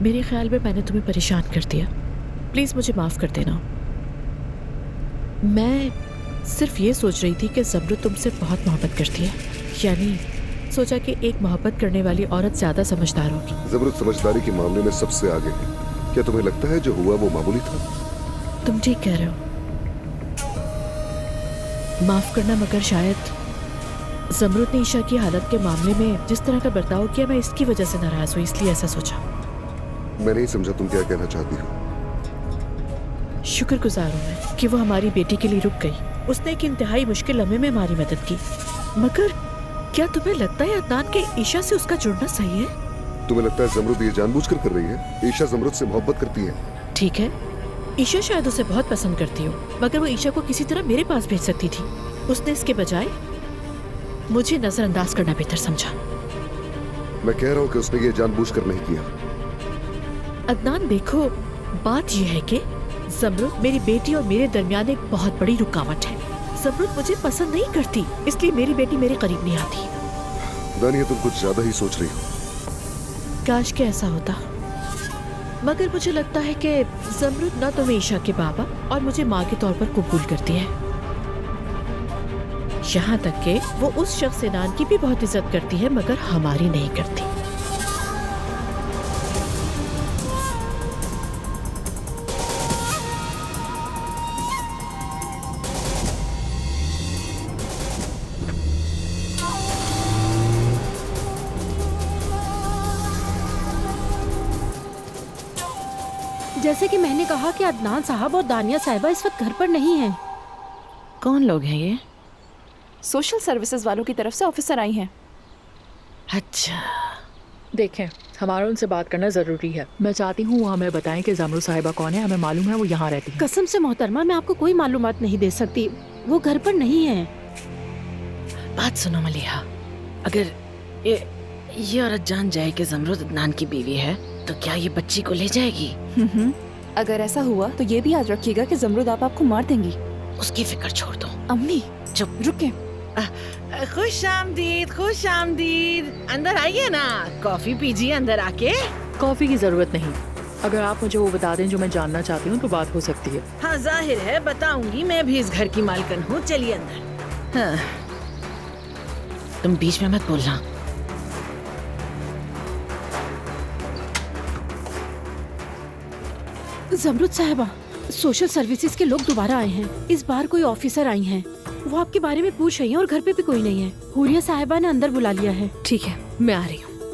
मेरे ख्याल में मैंने तुम्हें परेशान कर दिया। प्लीज़ मुझे माफ़ कर देना। मैं सिर्फ ये सोच रही थी कि ज़मरुद तुमसे बहुत मोहब्बत करती है, यानी सोचा कि एक मोहब्बत करने वाली औरत ज़्यादा समझदार होगी। ज़मरुद समझदारी के मामले में सबसे आगे है। क्या तुम्हें लगता है जो हुआ वो मामूली था? तुम ठीक कह रहे हो। माफ़ करना, मगर शायद ज़मरुद ने ईशा की हालत के मामले में जिस तरह का बर्ताव किया, मैं इसकी वजह से नाराज़ हुई, इसलिए ऐसा सोचा। मैं नहीं समझा तुम क्या कहना चाहती हो। शुक्रगुजार हूँ मैं कि वो हमारी बेटी के लिए रुक गई। उसने एक इंतहाई मुश्किल लम्हे में हमारी मदद की। मगर क्या तुम्हें लगता है अदनान के ईशा से उसका जुड़ना सही है? तुम्हें लगता है ज़मरुद ये जानबूझकर कर रही है? ईशा ज़मरुद से मोहब्बत करती है। ठीक है, ईशा शायद उसे बहुत पसंद करती हो, मगर वो ईशा को किसी तरह मेरे पास भेज सकती थी। उसने इसके बजाय मुझे नजरअंदाज करना बेहतर समझा। मैं कह रहा हूँ कि उसने ये जानबूझकर नहीं किया। अदनान देखो, बात यह है कि ज़मरुद मेरी बेटी और मेरे दरमियान एक बहुत बड़ी रुकावट है। ज़मरुद मुझे पसंद नहीं करती, इसलिए मेरी बेटी मेरे करीब नहीं आती। दानिया, तुम कुछ ज्यादा ही सोच रही हो। काश के ऐसा होता, मगर मुझे लगता है कि ज़मरुद न तो ईशा के बाबा और मुझे माँ के तौर पर कबूल करती है, यहाँ तक कि वो उस शख्स सेनान की भी बहुत इज्जत करती है, मगर हमारी नहीं करती। जैसे कि मैंने कहा कि अदनान साहब और दानिया साहिबा इस वक्त घर पर नहीं हैं। कौन लोग हैं ये? सोशल सर्विसेज वालों की तरफ से ऑफिसर आई हैं। अच्छा, देखें, हमारा उनसे बात करना ज़रूरी है। मैं चाहती हूँ वो हमें बताएं कि ज़मरुद साहिबा कौन है। हमें मालूम है वो यहाँ रहती है। कसम से मोहतरमा, मैं आपको कोई मालूमात नहीं दे सकती। वो घर पर नहीं है। बात सुनो मलिहा, अगर ये औरत जान जाए कि ज़मरुद अदनान की बीवी है तो क्या ये बच्ची को ले जाएगी? अगर ऐसा हुआ तो ये भी याद रखिएगा कि ज़मरुद आपको मार देंगी। उसकी फिक्र छोड़ दो। अम्मी चुप। रुके। खुश आमदीद, खुश आमदीद। अंदर आइए ना, कॉफी पीजिए अंदर आके। कॉफ़ी की ज़रूरत नहीं। अगर आप मुझे वो बता दें जो मैं जानना चाहती हूँ तो बात हो सकती है। हाँ, जाहिर है बताऊंगी, मैं भी इस घर की मालकिन हूँ। चलिए अंदर। हाँ। तुम बीच में मत बोलना। ज़मरुद साहिबा, सोशल सर्विसेज के लोग दोबारा आए हैं। इस बार कोई ऑफिसर आई हैं। वो आपके बारे में पूछ रही हैं और घर पे भी कोई नहीं है। हुरिया साहिबा ने अंदर बुला लिया है। ठीक है, मैं आ रही हूँ।